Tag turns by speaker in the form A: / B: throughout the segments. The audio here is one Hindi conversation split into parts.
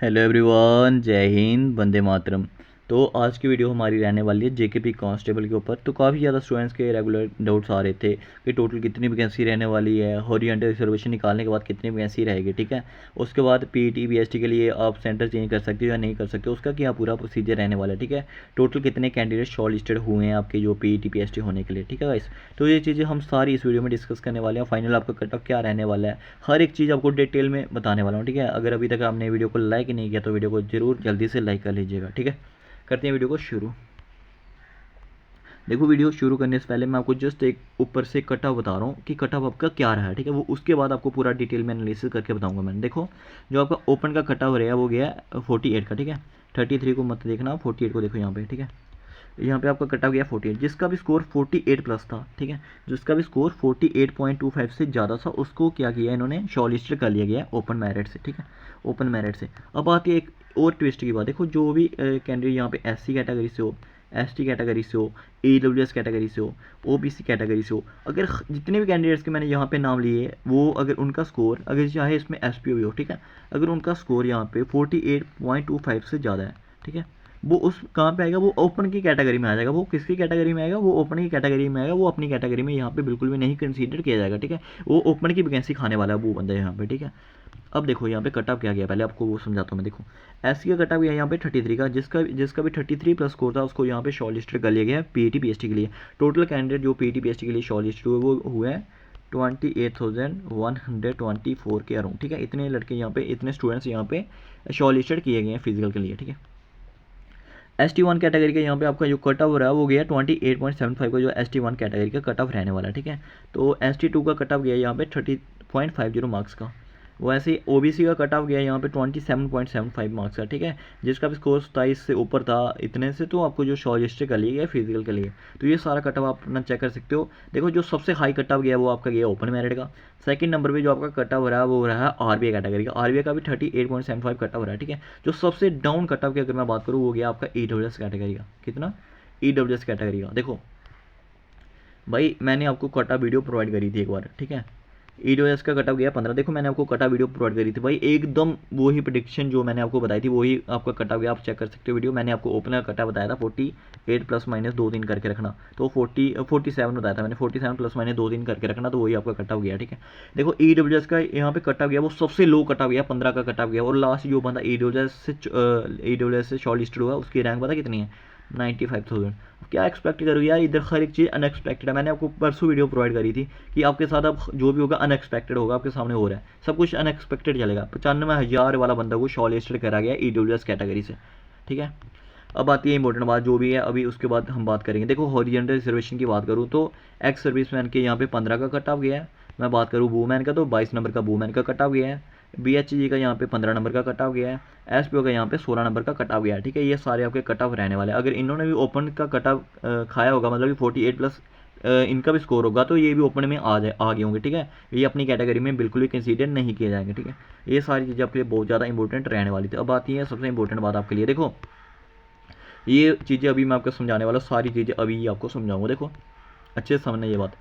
A: हेलो एवरीवन, जय हिंद, वंदे मातरम। तो आज की वीडियो हमारी रहने वाली है जेकेपी कांस्टेबल के ऊपर। तो काफ़ी ज़्यादा स्टूडेंट्स के रेगुलर डाउट्स आ रहे थे कि टोटल कितनी वैकेंसी रहने वाली है, हॉरिजॉन्टल रिजर्वेशन निकालने के बाद कितनी वैकेंसी रहेगी, ठीक है। उसके बाद पीटी बीएसटी के लिए आप सेंटर चेंज कर सकते हो या नहीं कर सकते हो, उसका क्या पूरा प्रोसीजर रहने वाला है, ठीक है। टोटल कितने कैंडिडेट शॉर्ट लिस्टेड हुए हैं आपके जो पीटी पीएसटी होने के लिए, ठीक है गाइस। तो ये चीज़ें हम सारी इस वीडियो में डिस्कस करने वाले हैं। फाइनल आपका कट ऑफ क्या रहने वाला है, हर एक चीज़ आपको डिटेल में बताने वाला हूँ, ठीक है। अगर अभी तक आपने वीडियो को लाइक नहीं किया तो वीडियो को जरूर जल्दी से लाइक कर लीजिएगा, ठीक है। करते हैं वीडियो को शुरू। देखो, वीडियो शुरू करने से पहले मैं आपको जस्ट एक ऊपर से कट ऑफ बता रहा हूँ कि कट ऑफ आपका क्या रहा है, ठीक है। वो उसके बाद आपको पूरा डिटेल में एनालिसिस करके बताऊंगा मैंने। देखो, जो आपका ओपन का कट ऑफ रहा है वो गया 48 का, ठीक है। 33 को मत देखना, 48 को देखो यहाँ पे, ठीक है। यहाँ पे आपका कट ऑफ गया 48, जिसका भी स्कोर 48 प्लस था, ठीक है। जिसका भी स्कोर 48.25 से ज़्यादा था उसको क्या किया इन्होंने, शॉर्ट लिस्टेड कर लिया गया ओपन मेरिट से, ठीक है। ओपन मेरिट से अब आती है एक और ट्विस्ट की बात। देखो, जो भी कैंडिडेट यहाँ पे एससी कैटेगरी से हो, एसटी कैटेगरी से हो, ईडब्ल्यूएस कैटेगरी से हो, ओबीसी कैटेगरी से हो, अगर जितने भी कैंडिडेट्स के मैंने यहाँ पे नाम लिए वो अगर उनका स्कोर, अगर चाहे इसमें एसपीओ भी हो, ठीक है, अगर उनका स्कोर यहाँ पे 48.25 से ज़्यादा है, ठीक है, वो उस कहाँ पे आएगा, वो ओपन की कैटेगरी में आ जाएगा। वो किसकी कैटेगरी में आएगा, वो ओपन की कैटेगरी में आएगा। वो अपनी कैटेगरी में यहाँ पे बिल्कुल भी नहीं कंसीडर किया जाएगा, ठीक है। वो ओपन की वैकेंसी खाने वाला है वो बंदा यहाँ पे, ठीक है। अब देखो यहाँ पे कट ऑफ क्या गया, पहले आपको वो समझाता हूँ मैं। देखो, एससी का कट ऑफ गया यहाँ पे 33 का, जिसका भी 33 प्लस स्कोर था उसको यहाँ पे शॉर्ट लिस्टेड कर लिया गया है पीटी पीएसटी के लिए। टोटल कैंडिडेट जो पीटी पीएसटी के लिए शॉर्ट लिस्टेड हुए वो हुए हैं 28,124 के अराउंड, ठीक है। इतने लड़के यहाँ पे, इतने स्टूडेंट्स यहाँ पे शॉर्ट लिस्टेड किए गए हैं फिजिकल के लिए, ठीक है। ST1 कैटेगरी का यहाँ पे आपका जो कट ऑफ रहा है वो गया 28.75 का, जो ST1 कैटेगरी का कट ऑफ रहने वाला है, ठीक है। तो ST2 का कट ऑफ गया यहाँ पे 30.50 मार्क्स का। वैसे ही ओबीसी का कट ऑफ गया यहाँ पे 27.75 मार्क्स का, ठीक है। जिसका भी स्कोर 27 से ऊपर था इतने से, तो आपको जो शॉर्ट लिस्टेड कर लिया गया फिजिकल के लिए। तो ये सारा कट ऑफ आप अपना चेक कर सकते हो। देखो, जो सबसे हाई कट ऑफ गया वो आपका गया ओपन मेरिट का। सेकंड नंबर पे जो आपका कट ऑफ रहा है वो रहा है आरबीआई कैटेगरी का। आरबीआई का भी 38.75 कट ऑफ रहा है, ठीक है। जो सबसे डाउन कट ऑफ की अगर मैं बात करूँ वो गया आपका ईडब्ल्यूएस कैटेगरी का। कितना? ईडब्ल्यूएस कैटेगरी का। देखो भाई, मैंने आपको कट ऑफ वीडियो प्रोवाइड करी थी एक बार, ठीक है। ईडब्ल्यूएस का कट ऑफ गया 15। देखो, मैंने आपको कट ऑफ वीडियो प्रोवाइड करी थी भाई, एकदम वही प्रेडिक्शन जो मैंने आपको बताई थी वही आपका कट ऑफ गया। आप चेक कर सकते हो वीडियो। मैंने आपको ओपन का कट ऑफ बताया था 48 प्लस माइनस 2-3 करके रखना, तो 47 बताया था मैंने। 47 प्लस माइनस 2-3 करके रखना, तो वही आपका कट ऑफ गया, ठीक है। देखो, ईडब्ल्यूएस का यहाँ पे कट ऑफ गया वो सबसे लो कट ऑफ गया, 15 का कट ऑफ गया। और लास्ट जो बंदा ईडब्ल्यूएस से शॉर्ट लिस्टेड हुआ उसकी रैंक पता कितनी है? 95,000। क्या एक्सपेक्ट करोगे यार, इधर हर एक चीज़ अनएक्सपेक्टेड है। मैंने आपको परसों वीडियो प्रोवाइड करी थी कि आपके साथ अब जो भी होगा अनएक्सपेक्टेड होगा, आपके सामने हो रहा है सब कुछ अनएक्सपेक्टेड चलेगा। 95,000 वाला बंदा को शॉर्ट लिस्टेड करा गया ईडब्ल्यूएस कैटेगरी से, ठीक है। अब आती है इंपॉर्टेंट बात जो भी है, अभी उसके बाद हम बात करेंगे। देखो, हॉरिजॉन्टल रिजर्वेशन की बात करूँ तो एक्स सर्विसमैन के यहाँ पे 15 का कट ऑफ गया है। मैं बात करूँ वूमेन का तो 22 नंबर का वूमेन का कट ऑफ गया है। बीएचजी का यहाँ पे 15 नंबर का कट ऑफ गया है। एसपीओ का यहाँ पे 16 नंबर का कट ऑफ गया है, ठीक है। ये सारे आपके कट ऑफ रहने वाले हैं। अगर इन्होंने भी ओपन का कट ऑफ खाया होगा, मतलब कि 48 प्लस इनका भी स्कोर होगा, तो ये भी ओपन में आ गए होंगे, ठीक है। ये अपनी कैटेगरी में बिल्कुल भी कंसीडर नहीं किए जाएंगे, ठीक है। ये सारी चीज़ें आपके लिए बहुत ज़्यादा इंपॉर्टेंट रहने वाली थी। अब आती है सबसे इंपॉर्टेंट बात आपके लिए। देखो, ये चीज़ें अभी मैं आपको समझाने वाला, सारी चीज़ें अभी आपको समझाऊंगा। देखो, अच्छे से समझना ये बात।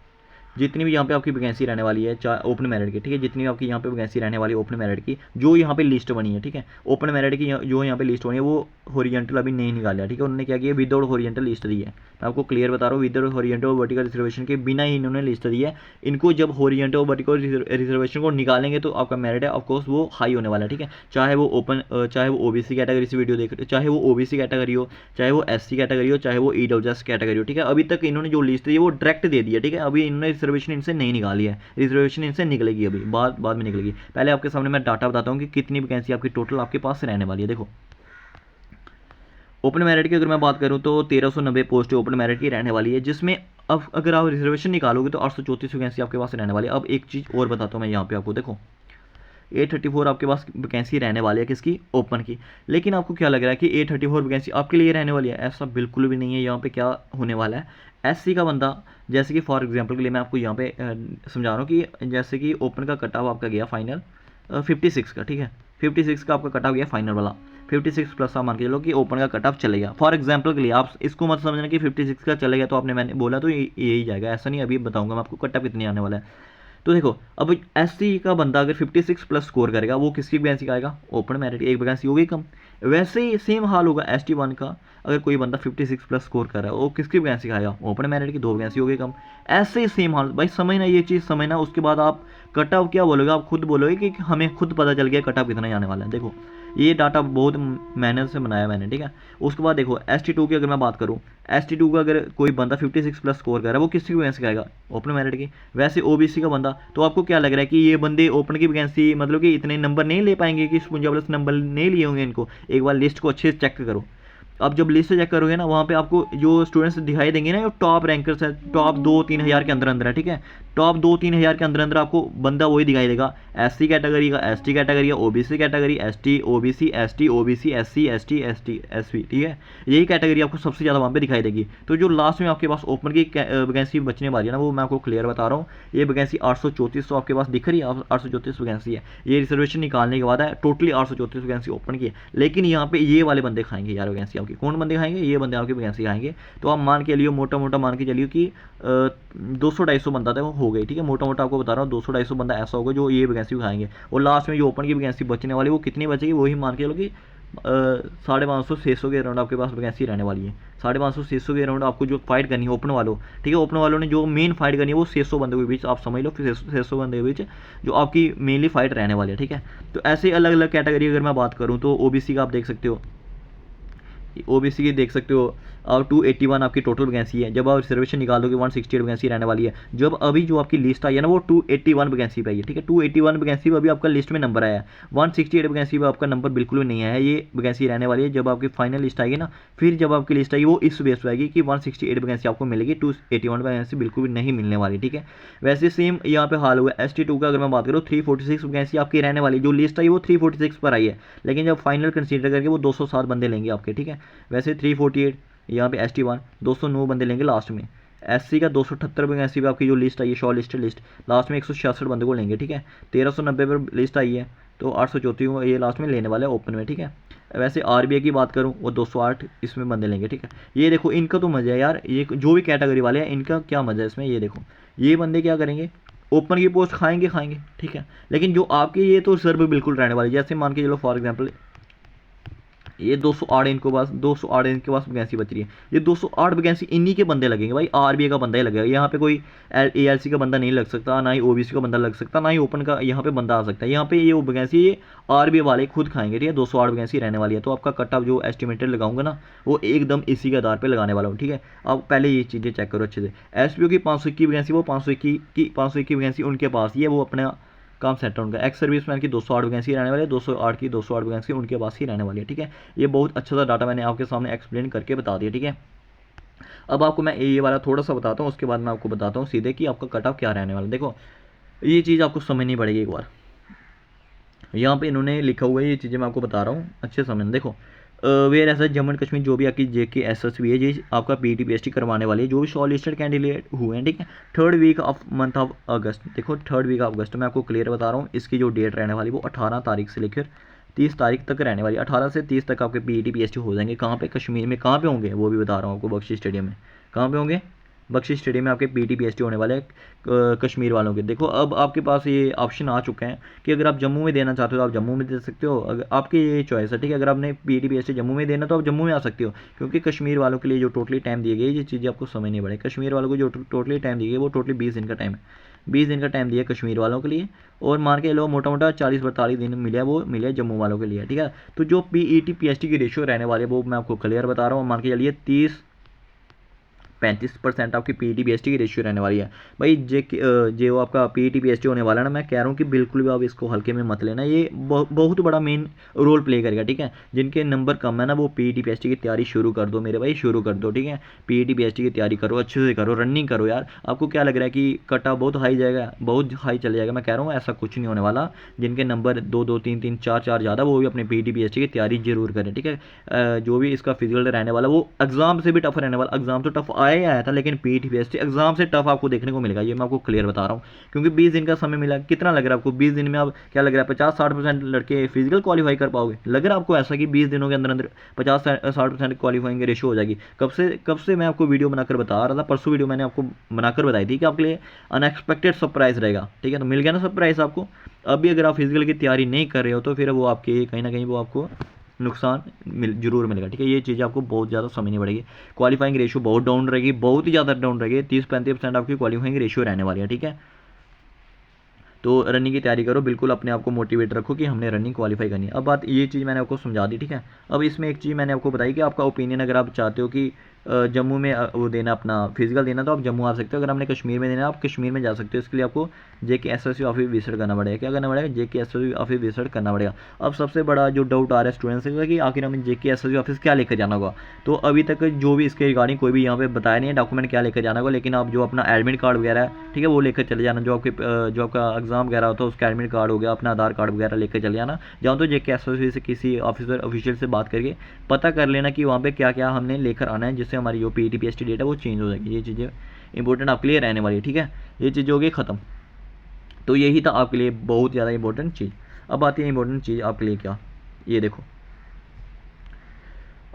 A: जितनी भी यहाँ पे आपकी वैकेंसी रहने वाली है, चाहे ओपन मेरिट की, ठीक है, जितनी भी आपकी यहाँ पे वैकेंसी रहने वाली है ओपन मेरिट की, जो यहाँ पे लिस्ट बनी है, ठीक है, ओपन मेरिट की जो यहाँ पे लिस्ट बनी है वो हॉरिजॉन्टल अभी नहीं निकाला, ठीक है। उन्होंने क्या किया, विदाउट हॉरिजॉन्टल लिस्ट दी है। मैं आपको क्लियर बता रहा हूँ, विदाउट हॉरिजॉन्टल और वर्टिकल रिजर्वेशन के बिना ही इन्होंने लिस्ट दी है। इनको जब हॉरिजॉन्टल और वर्टिकल रिजर्वेशन को निकालेंगे तो आपका मेरिट है ऑफकोर्स वो हाई होने वाला है, ठीक है। चाहे वो ओपन, चाहे वो ओबीसी कैटेगरी से वीडियो देख रहे, चाहे वो ओबीसी कैटेगरी हो, चाहे वो एससी कैटेगरी हो, चाहे वो ईडब्ल्यूएस कैटेगरी हो, ठीक है। अभी तक इन्होंने जो लिस्ट दी है वो डायरेक्ट दे दिया, ठीक है। अभी इन्होंने रिजर्वेशन इनसे नहीं निकाली है, रिजर्वेशन इनसे निकलेगी अभी, बाद में निकलेगी। पहले आपके सामने मैं डाटा बताता हूँ कि कितनी वैकेंसी आपकी टोटल आपके पास से रहने वाली है। देखो, ओपन मेरिट की अगर मैं बात करूँ तो 1390 पोस्ट ओपन मेरिट की रहने वाली है, जिसमें अब अगर आप रिजर्वेशन निकालोगे तो 834 वैकेंसी आपके पास रहने वाली है। अब एक चीज़ और बताता हूँ मैं यहाँ पे आपको। देखो, 834 आपके पास वैकेंसी रहने वाली है किसकी, ओपन की। लेकिन आपको क्या लग रहा है कि 834 वैकेंसी आपके लिए रहने वाली है? ऐसा बिल्कुल भी नहीं है। यहाँ पे क्या होने वाला है, एससी का बंदा, जैसे कि फॉर एग्जांपल के लिए मैं आपको यहाँ पे समझा रहा हूँ कि जैसे कि ओपन का कट ऑफ आपका गया फाइनल 56 का, ठीक है। 56 का आपका कट ऑफ गया फाइनल वाला, 56 प्लस आप मान के चलो कि ओपन का कट ऑफ चलेगा। फॉर एग्जांपल के लिए आप इसको मत समझना कि 56 का चलेगा तो आपने मैंने बोला तो यही जाएगा, ऐसा नहीं। अभी बताऊंगा मैं आपको कट ऑफ कितनी आने वाला है। तो देखो अब एससी का बंदा अगर 56 प्लस स्कोर करेगा वो किसकी वैकेंसी का आएगा, ओपन मेरिट, एक वैकेंसी हो गई कम। वैसे ही सेम हाल होगा ST1 का, अगर कोई बंदा 56 प्लस स्कोर कर रहा है वो किसकी वैकेंसी का आएगा, ओपन मेरिट की, 2 वैकेंसी हो गई कम। ऐसे ही सेम हाल भाई, समझना ये चीज़, समझना। उसके बाद आप कट ऑफ क्या बोलोगे, आप खुद बोलोगे कि हमें खुद पता चल गया कट ऑफ कितना जाने वाला है। देखो ये डाटा बहुत मेहनत से बनाया मैंने, ठीक है। उसके बाद देखो ST2 की अगर मैं बात करूँ, ST2 का अगर कोई बंदा 56 प्लस स्कोर कर रहा है वो किसकी वैकेंसी का आएगा, ओपन मेरिट की। वैसे OBC का बंदा, तो आपको क्या लग रहा है कि ये बंदे ओपन की वैकेंसी मतलब कि इतने नंबर नहीं ले पाएंगे, कि 56 प्लस नंबर नहीं लिए होंगे इनको। एक बार लिस्ट को अच्छे से चेक करो। अब जब लिस्ट चेक करोगे ना, वहाँ पे आपको जो स्टूडेंट्स दिखाई देंगे ना, जो टॉप रैंकर्स है, टॉप 2-3 हज़ार के अंदर अंदर है, ठीक है। टॉप 2-3 हज़ार के अंदर अंदर आपको बंदा वही दिखाई देगा, SC कैटेगरी का, ST कैटेगरी का, OBC category, ST OBC ST OBC SC ST ST SC, ठीक है। यही कैटेगरी आपको सबसे ज़्यादा वहाँ पे दिखाई देगी। तो जो लास्ट में आपके पास ओपन की वैकेंसी बचने वाली है ना, वो मैं आपको क्लियर बता रहा हूँ। ये वैकेंसी 834 तो आपके पास दिख रही है, 834 वैकेंसी है। ये रिजर्वेशन निकालने के बाद है, टोटली 834 वैकेंसी ओपन की है। लेकिन यहाँ पे ये वाले बंदे खाएंगे यार वैकेंसी आपकी। कौन बंदे खाएंगे, ये बंदे आपकी वैकेंसी खाएंगे। तो आप मान के लियो, मोटा मोटा मान के चलिए कि 200-250 बंदा था वो हो गई, ठीक है। मोटा मोटा आपको बता रहा हूँ 200-250 बंदा ऐसा होगा जो ये वैकेंसी खाएंगे। और लास्ट में जो ओपन की वैकेंसी बचने वाली वो कितनी बचेगी, वही मान के चलो कि 550-600 के अराउंड आपके पास वैकेंसी रहने वाली है। 550-600 के अराउंड आपको जो फाइट करनी है ओपन वालों, ठीक है। ओपन वालों ने जो मेन फाइट करनी है वो 600 बंदों के बीच, आप समझ लो, फिर 600 बंदे के बीच जो आपकी मेनली फाइट रहने वाली है, ठीक है। तो ऐसे अलग अलग कैटेगरी अगर मैं बात करूँ तो OBC का आप देख सकते हो, OBC की देख सकते हो। और 281 आपकी टोटल वैकेंसी है। जब आप रिजर्वेशन निकालोगे 168 वैकेंसी रहने वाली है। जब अभी जो आपकी लिस्ट आई है ना, वो 281 वैकेंसी पे आई है, ठीक है। 281 वैकेंसी पे अभी आपका लिस्ट में नंबर आया है। 168 वैकेंसी पे आपका नंबर बिल्कुल भी नहीं आया है। ये वैकेंसी रहने वाली है जब आपकी फाइनल लिस्ट आएगी ना, फिर जब आपकी लिस्ट आएगी वो इस बेस पर आएगी कि 168 वैकेंसी आपको मिलेगी, 281 वैकेंसी बिल्कुल भी नहीं मिलने वाली, ठीक है। वैसे सेम यहाँ पे हाल हुआ है। ST2 का अगर मैं बात करूँ 346 वैकेंसी आपकी रहने वाली, जो लिस्ट आई वो 346 पर आई है। लेकिन जब फाइनल कंसीडर करके वो 207 बंदे लेंगे आपके, ठीक है। वैसे 348 यहाँ पे ST1 209 बंदे लेंगे लास्ट में। SC का 278 वैकेंसी पे आपकी जो लिस्ट आई है, शॉर्ट लिस्ट लास्ट में 166 बंदे को लेंगे, ठीक है। 1390 पर लिस्ट आई है, तो 834 ये लास्ट में लेने वाले हैं ओपन में, ठीक है। वैसे RBI की बात करूँ वो 208 इसमें बंदे लेंगे, ठीक है। ये देखो इनका तो मज़ा है यार, ये जो भी कैटेगरी वाले हैं इनका क्या मज़ा है इसमें। ये देखो ये बंदे क्या करेंगे, ओपन की पोस्ट खाएंगे, ठीक है। लेकिन जो आपके ये तो सर्व बिल्कुल रहने वाली, जैसे मान के चलो फॉर एग्जाम्पल ये 208 इनके पास, 208 इनके पास वैकेंसी बच रही है। ये 208 वैकेंसी इन्हीं के बंदे लगेंगे भाई, RBI का बंदा ही लगेगा। यहाँ पे कोई ALC का बंदा नहीं लग सकता, ना ही OBC का बंदा लग सकता, ना ही ओपन का यहाँ पे बंदा आ सकता है। यहाँ पे ये वैकेंसी ये RBI वाले खुद खाएंगे, ठीक है। 208 वैकेंसी रहने वाली है। तो आपका कट ऑफ जो एस्टिमेटेड लगाऊंगा ना, वो एकदम इसी के आधार पर लगाने वाला हूँ, ठीक है। आप पहले ये चीज़ें चेक करो अच्छे से। SPO की 521 वैकेंसी, वो 521 वैकेंसी उनके पास ही है, वो अपना काम सेट है उनका। एक्स सर्विसमैन की 208 वैकेंसी रहने वाली है, 208 की 208 वैकेंसी उनके पास ही रहने वाली है, ठीक है। ये बहुत अच्छा सा डाटा मैंने आपके सामने एक्सप्लेन करके बता दिया, ठीक है। अब आपको मैं ये वाला थोड़ा सा बताता हूँ, उसके बाद मैं आपको बताता हूँ सीधे कि आपका कट ऑफ क्या रहने वाला है। देखो ये चीज़ आपको समझनी पड़ेगी एक बार। यहाँ पे इन्होंने लिखा हुआ है, ये चीज़ें मैं आपको बता रहा हूँ, अच्छे समझना। देखो वेयर ऐसा जम्मू एंड कश्मीर जो भी आपकी JK SSB है, ये आपका PET PST करवाने वाली है, जो भी शॉर्ट लिस्टेड कैंडिडेट हुए हैं, ठीक है। 3rd week of month of अगस्त, देखो 3rd वीक ऑफ अगस्त मैं आपको क्लियर बता रहा हूँ। इसकी जो डेट रहने वाली वो 18 तारीख से लेकर 30 तारीख तक रहने वाली। 18 से 30 तक आपके PET PST हो जाएंगे। कहाँ पे, कश्मीर में। कहाँ पे होंगे वो भी बता रहा हूँ आपको, बख्शी स्टेडियम में। कहाँ पे होंगे, बख्शी स्टेडियम में आपके PET PST होने वाले हैं कश्मीर वालों के। देखो अब आपके पास ये ऑप्शन आ चुके हैं कि अगर आप जम्मू में देना चाहते हो तो आप जम्मू में दे सकते हो, अगर आपकी ये चॉइस है, ठीक है। अगर आपने PET PST जम्मू में देना तो आप जम्मू में आ सकते हो, क्योंकि कश्मीर वालों के लिए जो टोटली टाइम दिए गए, ये चीज़ें आपको समझनी पड़े। कश्मीर वालों को जो टोटली टाइम दिए गए वो टोटली 20 दिन का टाइम है, 20 दिन का टाइम दिया कश्मीर वालों के लिए। और मान के लो मोटा मोटा 40-42 दिन मिले, वो मिले जम्मू वालों के लिए, ठीक है। तो जो PET PST की रेशियो रहने वाली है वो मैं आपको क्लियर बता रहा हूँ। मान के चलिए 30-35% आपकी PET PST की रेशियो रहने वाली है भाई। जो आपका PET PST होने वाला है ना, मैं कह रहा हूँ कि बिल्कुल भी आप इसको हल्के में मत लेना। ये बहुत बड़ा मेन रोल प्ले करेगा, ठीक है। जिनके नंबर कम है ना, वो PET PST की तैयारी शुरू कर दो मेरे भाई, शुरू कर दो, ठीक है। PET PST की तैयारी करो, अच्छे से करो, रनिंग करो यार। आपको क्या लग रहा है कि कट ऑफ बहुत हाई जाएगा, बहुत हाई चले जाएगा? मैं कह रहा हूँ ऐसा कुछ नहीं होने वाला। जिनके नंबर 2-2, 3-3, 4-4 ज़्यादा, वो भी अपने PET PST की तैयारी जरूर करें, ठीक है। जो भी इसका फिजिकल रहने वाला वो एग्जाम से भी टफ रहने वाला। एग्जाम तो टफ आया था, लेकिन पीटी पीएसटी एग्जाम से टफ आपको देखने को मिलेगा, ये मैं आपको क्लियर बता रहा हूँ। क्योंकि 20 दिन का समय मिला, कितना लग रहा है आपको 20 दिन में? आप क्या लग रहा है 50-60% लड़के फिजिकल क्वालिफाई कर पाओगे? लग रहा है आपको ऐसा कि 20 दिनों के अंदर अंदर 50-60% क्वालिफाइंग रेशो हो जाएगी? कब से मैं आपको वीडियो बनाकर बता रहा था, परसों वीडियो मैंने आपको बनाकर बताई थी कि आपके लिए अनएक्सपेक्टेड सरप्राइज रहेगा, ठीक है। तो मिल गया ना सरप्राइज आपको। अभी अगर आप फिजिकल की तैयारी नहीं कर रहे हो तो फिर वो आपके कहीं ना कहीं वो आपको नुकसान जरूर मिलेगा, ठीक है। ये चीज़ आपको बहुत ज़्यादा समझनी पड़ेगी। क्वालिफाइंग रेशियो बहुत डाउन रहेगी, बहुत ही ज़्यादा डाउन रहेगी, 30-35% आपकी क्वालिफाइंग रेशियो रहने वाली है, ठीक है। तो रनिंग की तैयारी करो, बिल्कुल अपने आप को मोटिवेट रखो कि हमने रनिंग क्वालिफाई करनी है। अब बात ये चीज़ मैंने आपको समझा दी, ठीक है। अब इसमें एक चीज़ मैंने आपको बताई कि आपका ओपिनियन, अगर आप चाहते हो कि जम्मू में वो देना, अपना फिजिकल देना, तो आप जम्मू आ सकते हो। अगर हमने कश्मीर में देना, आप कश्मीर में जा सकते हो। इसके लिए आपको JKSSU ऑफिस विजिट करना पड़ेगा। क्या करना पड़ेगा? JKSSU ऑफिस विजिट करना पड़ेगा। अब सबसे बड़ा जो डाउट आ रहा है स्टूडेंट्स का कि आखिर हमें JKSSU ऑफिस क्या लेकर जाना होगा, तो अभी तक जो भी इसके रिगार्डिंग कोई भी यहाँ पे बताया नहीं है डॉक्यूमेंट क्या लेकर जाना होगा। लेकिन आप जो अपना एडमिट कार्ड वगैरह है, ठीक है, वो लेकर चले जाना। जो आपका एग्जाम वगैरह होता है उसका एडमिट कार्ड हो गया, अपना आधार कार्ड वगैरह लेकर चले जाना। जाओ तो JKSSU से किसी ऑफिशियल से बात करके पता कर लेना कि वहाँ पे क्या क्या हमने लेकर आना है, जिससे हमारी जो PET PST डेट है वो चेंज हो जाएगी। ये चीज़ें इंपॉर्टेंट आपके लिए रहने वाली है, ठीक है। ये चीज़ होगी ख़त्म। तो यही था आपके लिए बहुत ज़्यादा इंपॉर्टेंट चीज़। अब आती है इंपॉर्टेंट चीज़ आपके लिए क्या, ये देखो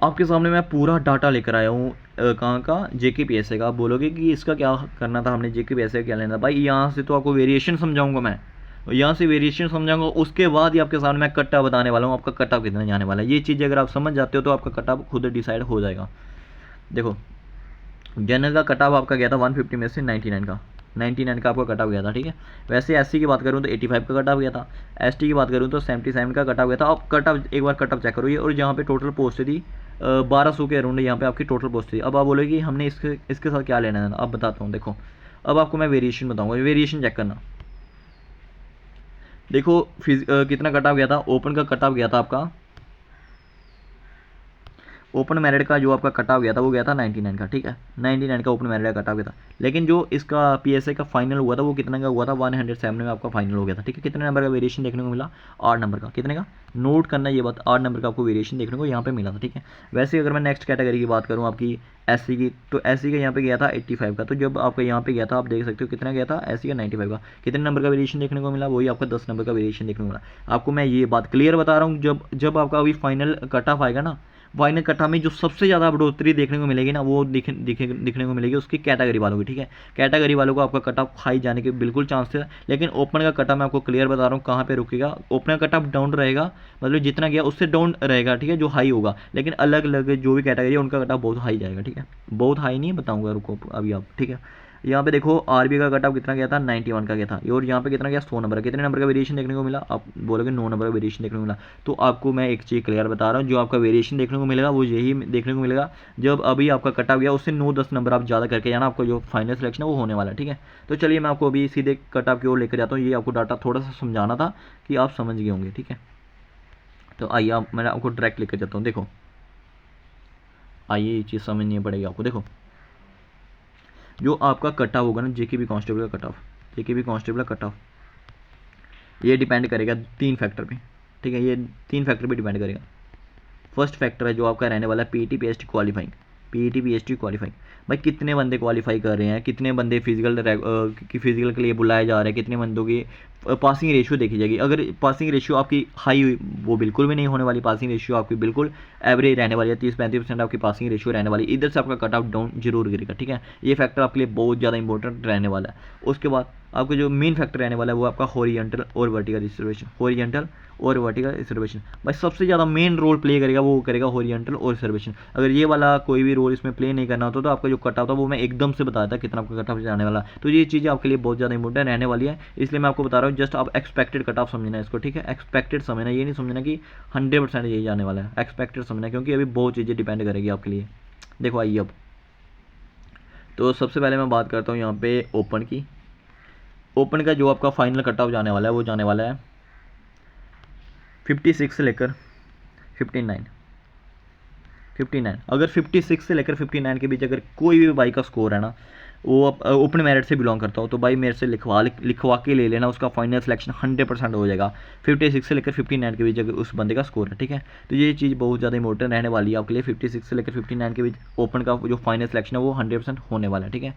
A: आपके सामने मैं पूरा डाटा लेकर आया हूँ कहाँ का, JKPSA का। आप बोलोगे कि इसका क्या करना था, हमने JKPSA का क्या लेना था? भाई यहाँ से तो आपको वेरिएशन समझाऊंगा मैं, यहाँ से वेरिएशन समझाऊंगा, उसके बाद ही आपके सामने मैं कट ऑफ बताने वाला हूँ, आपका कट ऑफ कितना जाने वाला है। ये चीज़ अगर आप समझ जाते हो तो आपका कट ऑफ खुद डिसाइड हो जाएगा। देखो जनरल का कट ऑफ आपका गया था 150 में से 99 का, 99 का आपका कट ऑफ गया था, ठीक है। वैसे SC की बात करूँ तो 85 का कट ऑफ गया था, ST की बात करूँ तो 77 का कट ऑफ गया था। अब कट ऑफ एक बार कट ऑफ चेक करो ये, और जहाँ पे टोटल पोस्ट थी 1200 के अराउंड यहाँ पे आपकी टोटल पोस्ट थी। अब आप बोलोगे कि हमने इसके साथ क्या लेना है, अब बताता हूँ। देखो अब आपको मैं वेरिएशन बताऊँगा, वेरिएशन चेक करना। देखो कितना कट ऑफ गया था, ओपन का कट ऑफ गया था आपका, ओपन मेरिट का जो आपका कट ऑफ गया था वो गया था 99 का, ठीक है। 99 का ओपन मेरिट का कट ऑफ गया था। लेकिन जो इसका PSA का फाइनल हुआ था वो कितना का हुआ था, 107 में आपका फाइनल हो गया था, ठीक है। कितने नंबर का वेरिएशन देखने को मिला? 8 नंबर का। कितने का? नोट करना ये बात, 8 नंबर का आपको वेरिएशन देखने को यहाँ पे मिला था, ठीक है। वैसे अगर मैं नेक्स्ट कैटेगरी की बात करूँ आपकी SC की, तो SC का यहाँ पे गया था 85 का। तो जब आपका यहाँ पे गया था आप देख सकते हो कितना गया था SC का 95 का। कितने नंबर का वेरिएशन देखने को मिला? वही आपका 10 नंबर का वेरिएशन देखने को मिला। आपको मैं ये बात क्लियर बता रहा हूँ, जब आपका अभी फाइनल कट ऑफ आएगा ना, फाइनल कट ऑफ में जो सबसे ज़्यादा बढ़ोतरी देखने को मिलेगी ना, वो दिखने को मिलेगी उसकी कैटेगरी वालों की, ठीक है। कैटेगरी वालों को आपका कट ऑफ हाई जाने के बिल्कुल चांस है। लेकिन ओपन का कट ऑफ मैं आपको क्लियर बता रहा हूँ कहाँ पे रुकेगा। ओपन का कट ऑफ डाउन रहेगा, मतलब जितना गया उससे डाउन रहेगा, ठीक है, जो हाई होगा। लेकिन अलग अलग जो भी कैटेगरी है उनका कट ऑफ बहुत हाई जाएगा, ठीक है। बहुत हाई नहीं बताऊँगा, रुको अभी आप, ठीक है। यहाँ पे देखो RBI का कट ऑफ कितना गया था, 91 का गया था। और यहाँ पे कितना गया, 100 नंबर। कितने नंबर का वेरिएशन देखने को मिला? आप बोलोगे 9 नंबर का वेरिएशन देखने को मिला। तो आपको मैं एक चीज़ क्लियर बता रहा हूँ, जो आपका वेरिएशन देखने को मिलेगा वो यही देखने को मिलेगा जब अभी आपका कट ऑफ गया उससे 9-10 नंबर आप ज़्यादा करके जाना, आपको जो फाइनल सिलेक्शन है वो होने वाला है, ठीक है। तो चलिए मैं आपको अभी सीधे कट ऑफ की ओर लेकर जाता हूँ। ये आपको डाटा थोड़ा सा समझाना था कि आप समझ गए होंगे, ठीक है। तो आइए आप, मैं आपको डायरेक्ट लेकर जाता हूँ। देखो आइए ये चीज़ समझनी पड़ेगी आपको। देखो जो आपका कट ऑफ होगा ना, JKB कांस्टेबल का कट ऑफ, JKB कांस्टेबल का कट ऑफ, ये डिपेंड करेगा 3 फैक्टर पे, ठीक है। ये 3 फैक्टर पे डिपेंड करेगा। फर्स्ट फैक्टर है जो आपका रहने वाला है PET PST qualifying, PET PST qualifying. भाई कितने बंदे क्वालिफाई कर रहे हैं, कितने बंदे फिजिकल के लिए बुलाए जा रहे हैं, कितने बंदों की पासिंग रेशियो देखी जाएगी। अगर पासिंग रेशियो आपकी हाई हुई, वो बिल्कुल भी नहीं होने वाली। पासिंग रेशियो आपकी बिल्कुल एवरेज रहने वाली है, 30-35% आपकी पासिंग रेशियो रहने वाली। इधर से आपका कट ऑफ डाउन जरूर गिरेगा, ठीक है। ये फैक्टर आपके लिए बहुत ज़्यादा इंपॉर्टेंट रहने वाला है। उसके बाद आपका जो मेन फैक्टर रहने वाला है वो आपका हॉरिजॉन्टल और वर्टिकल रिजर्वेशन, हॉरिजॉन्टल और वर्टिकल रिजर्वेशन। भाई सबसे ज़्यादा मेन रोल प्ले करेगा वो करेगा हॉरिजॉन्टल और रिजर्वेशन। अगर ये वाला कोई भी रोल इसमें प्ले नहीं करना होता तो आपका जो कट ऑफ था वो मैं एकदम से बताया था कितना आपका कट ऑफ जाने वाला। तो ये चीज़ें आपके लिए बहुत ज़्यादा इंपॉर्टेंट रहने वाली है, इसलिए मैं आपको बता रहा हूँ। जस्ट आप एक्सपेक्टेड कट ऑफ समझना इसको, ठीक है। एक्सपेक्टेड समझना, ये नहीं समझना कि 100% यही जाने वाला है। एक्सपेक्टेड समझना, क्योंकि अभी बहुत चीज़ें डिपेंड करेगी आपके लिए। देखो आइए अब, तो सबसे पहले मैं बात करता हूँ यहाँ पे ओपन की। ओपन का जो आपका फाइनल कट ऑफ जाने वाला है वो जाने वाला है 56 से लेकर 59। अगर 56 से लेकर 59 के बीच अगर कोई भी बाई का स्कोर है ना, वो ओपन मेरिट से बिलोंग करता हो तो भाई मेरे से लिखवा के ले लेना, उसका फाइनल सिलेक्शन 100% हो जाएगा। 56 से लेकर 59 के बीच अगर उस बंदे का स्कोर है, ठीक है। तो ये चीज़ बहुत ज़्यादा इंपॉर्टेंट रहने वाली है आपके लिए। 56 से लेकर 59 के बीच ओपन का जो फाइनल सिलेक्शन है वो 100% होने वाला है, ठीक है।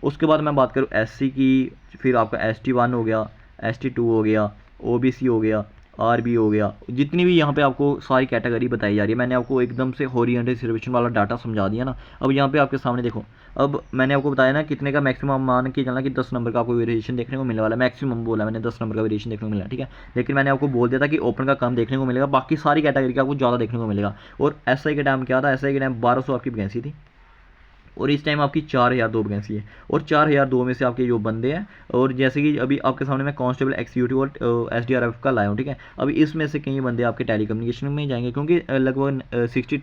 A: उसके बाद मैं बात करूँ SC की, फिर आपका ST1 हो गया, ST2 हो गया, OBC हो गया, RB हो गया, जितनी भी यहाँ पे आपको सारी कैटेगरी बताई जा रही है। मैंने आपको एकदम से हॉरिजॉन्टल रिजर्वेशन वाला डाटा समझा दिया ना। अब यहाँ पे आपके सामने देखो, अब मैंने आपको बताया ना कितने का मैक्सिमम मान के चलना कि 10 नंबर का आपको वेरिएशन देखने को मिलने वाला है। मैक्सिमम बोला मैंने 10 नंबर का वेरिएशन देखने को मिला, ठीक है। लेकिन मैंने आपको बोल दिया था कि ओपन का कम देखने को मिलेगा, बाकी सारी कैटेगरी का आपको ज़्यादा देखने को मिलेगा। और SI के टाइम क्या था, SI के टाइम 1200 आपकी वैकेंसी थी और इस टाइम आपकी 4002 वैकेंसी है। और 4002 में से आपके जो बंदे हैं, और जैसे कि अभी आपके सामने मैं कांस्टेबल एक्जीक्यूटिव और SDRF का लाया हूँ, ठीक है। अभी इसमें से कई बंदे आपके टेली कम्युनिकेशन में जाएंगे, क्योंकि लगभग 60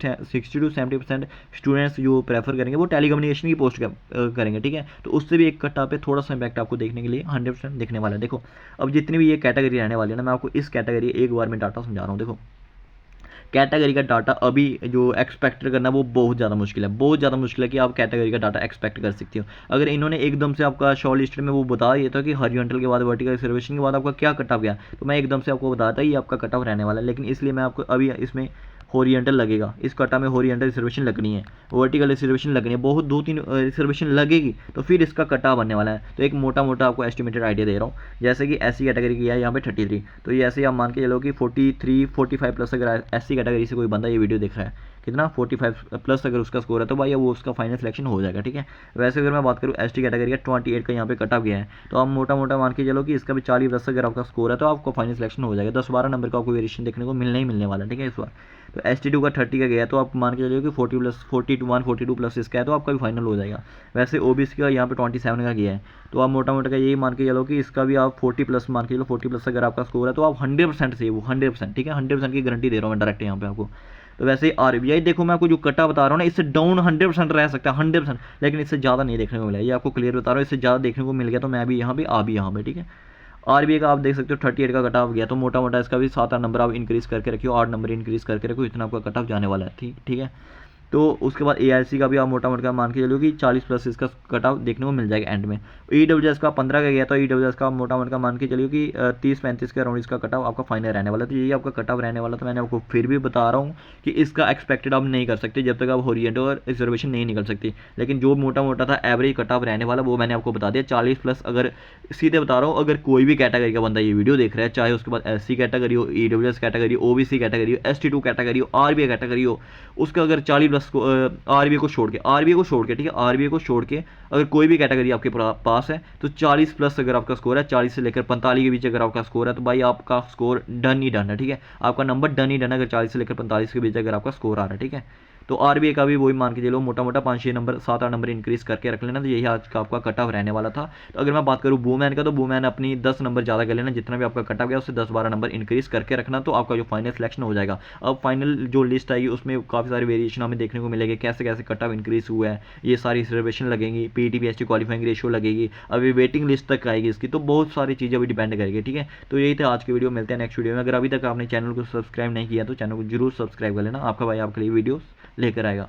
A: टू 70% स्टूडेंट्स जो प्रेफर करेंगे वो टेली कम्युनिकेशन की पोस्ट करेंगे, ठीक है। तो उससे भी एक कट्टा पे थोड़ा सा इम्पैक्ट आपको देखने के लिए 100% देखने वाला है। देखो अब जितनी भी ये कैटेगरी रहने वाली है ना, मैं आपको इस कैटेगरी एक बार में डाटा समझा रहा हूँ। देखो कैटेगरी का डाटा अभी जो एक्सपेक्ट करना वो बहुत ज़्यादा मुश्किल है, बहुत ज़्यादा मुश्किल है कि आप कैटेगरी का डाटा एक्सपेक्ट कर सकते हो। अगर इन्होंने एकदम से आपका शॉर्ट लिस्टेड में वो बता दिया था कि हॉरिजॉन्टल के बाद वर्टिकल रिजर्वेशन के बाद आपका क्या कट ऑफ गया, तो मैं एकदम से आपको बताता ये आपका कट ऑफ रहने वाला है। लेकिन इसलिए मैं आपको अभी इसमें हॉरिजॉन्टल लगेगा, इस कटा में हॉरिजॉन्टल रिजर्वेशन लगनी है, वर्टिकल रिजर्वेशन लगनी है, बहुत 2-3 रिजर्वेशन लगेगी तो फिर इसका कटा बनने वाला है। तो एक मोटा मोटा आपको एस्टिमेटेड आइडिया दे रहा हूँ। जैसे कि SC कैटेगरी की है यहाँ पे 33, तो ये ऐसे आप मान के चलो कि 43-45 प्लस अगर SC कैटेगरी से कोई बंदा ये वीडियो देख रहा है, कितना 45 प्लस अगर उसका स्कोर है तो भाई वो उसका फाइनल सिलेक्शन हो जाएगा, ठीक है। वैसे अगर मैं बात करूँ ST कैटेगरी का 28 का यहाँ पे कट ऑफ गया है, तो आप मोटा मोटा मान के चलो कि इसका भी 40 प्लस अगर आपका स्कोर है तो आपको फाइनल सिलेक्शन हो जाएगा। 10-12 नंबर का आपको वेरिएशन देखने को मिलने ही मिलने वाला है, ठीक है इस बार। तो ST2 का 30 का गया है तो आप मान के चलिए कि 42 प्लस इसका है तो आपका भी फाइनल हो जाएगा। वैसे OBC का यहाँ पे 27 का गया है, तो आप मोटा मोटा का यही मान के चलो कि इसका भी आप 40 प्लस मान के चलो, 40 प्लस अगर आपका स्कोर है तो आप 100% से वो 100%, ठीक है, 100% की गारंटी दे रहा हूँ मैं डायरेक्ट यहाँ पे आपको। तो वैसे RBI देखो मैं आपको जो कटा बता रहा हूँ ना, इससे डाउन 100% रह सकता है 100%, लेकिन इससे ज़्यादा नहीं देखने को मिला। ये आपको क्लियर बता रहा हूँ, इससे ज़्यादा देखने को मिल गया तो मैं भी यहाँ पे आ भी यहाँ पे, ठीक है। RBI का आप देख सकते हो 38 का कट ऑफ गया, तो मोटा मोटा इसका भी 7-8 नंबर आप इंक्रीज़ करके रखियो, 8 नंबर इंक्रीज़ करके रखो, इतना आपका कट ऑफ जाने वाला है, ठीक है। तो उसके बाद AIC का भी आप मोटा मोटा मान के चलो कि 40 प्लस इसका कट ऑफ देखने को मिल जाएगा एंड में। EWS का 15 का गया, तो EWS का मोटा मोटा मान के चलिए कि 30-35 के अराउंड इसका कट ऑफ आपका फाइनल रहने वाला है। तो यही आपका कट ऑफ रहने वाला। तो मैंने आपको फिर भी बता रहा हूँ कि इसका एक्सपेक्टेड आप नहीं कर सकते जब तक आप हॉरिजॉन्टल और रिजर्वेशन नहीं निकल सकती। लेकिन जो मोटा मोटा था एवरेज कट ऑफ रहने वाला वो मैंने आपको बता दिया 40 प्लस। अगर सीधे बता रहा हूँ, अगर कोई भी कैटेगरी का बंदा ये वीडियो देख रहा है, चाहे उसके बाद SC कैटेगरी हो, EWS कैटेगरी हो, OBC कैटेगरी हो, ST2 कैटेगरी हो, RBI कैटेगरी हो, उसका अगर 40 प्लस RBI को छोड़ के, ठीक है, RBI को छोड़ के अगर कोई भी कैटेगरी आपके पास है तो 40 प्लस अगर आपका स्कोर है, 40 से लेकर 45 के बीच अगर आपका स्कोर है तो भाई आपका स्कोर डन ही डन है, ठीक है। आपका नंबर डन ही डन है अगर 40 से लेकर 45 के बीच अगर आपका स्कोर आ रहा है, ठीक है। तो RBI का भी वही मान के चलो मोटा मोटा 5-6 नंबर 7-8 नंबर इंक्रीज करके रख लेना। तो यही आज का आपका कट ऑफ रहने वाला था। तो अगर मैं बात करूँ वुमेन का, तो वुमेन अपनी 10 नंबर ज़्यादा कर लेना, जितना भी आपका कट ऑफ गया उससे 10-12 नंबर इंक्रीज करके रखना, तो आपका जो फाइनल सिलेक्शन हो जाएगा। अब फाइनल जो लिस्ट आएगी उसमें काफ़ी सारी वेरिएशन हमें देखने को मिलेगी, कैसे कैसे कट ऑफ इंक्रीज हुआ है, ये सारी रिजर्वेशन लगेंगी, PET PST क्वालिफाइंग रेशियो लगेगी, अभी वेटिंग लिस्ट तक आएगी इसकी, तो बहुत सारी चीज़ें अभी डिपेंड करेगी, ठीक है। तो यही था आज की वीडियो, मिलते हैं नेक्स्ट वीडियो में। अगर अभी तक आपने चैनल को सब्सक्राइब नहीं किया तो चैनल को जरूर सब्सक्राइब कर लेना, आपका भाई आपके लिए वीडियोस लेकर आएगा।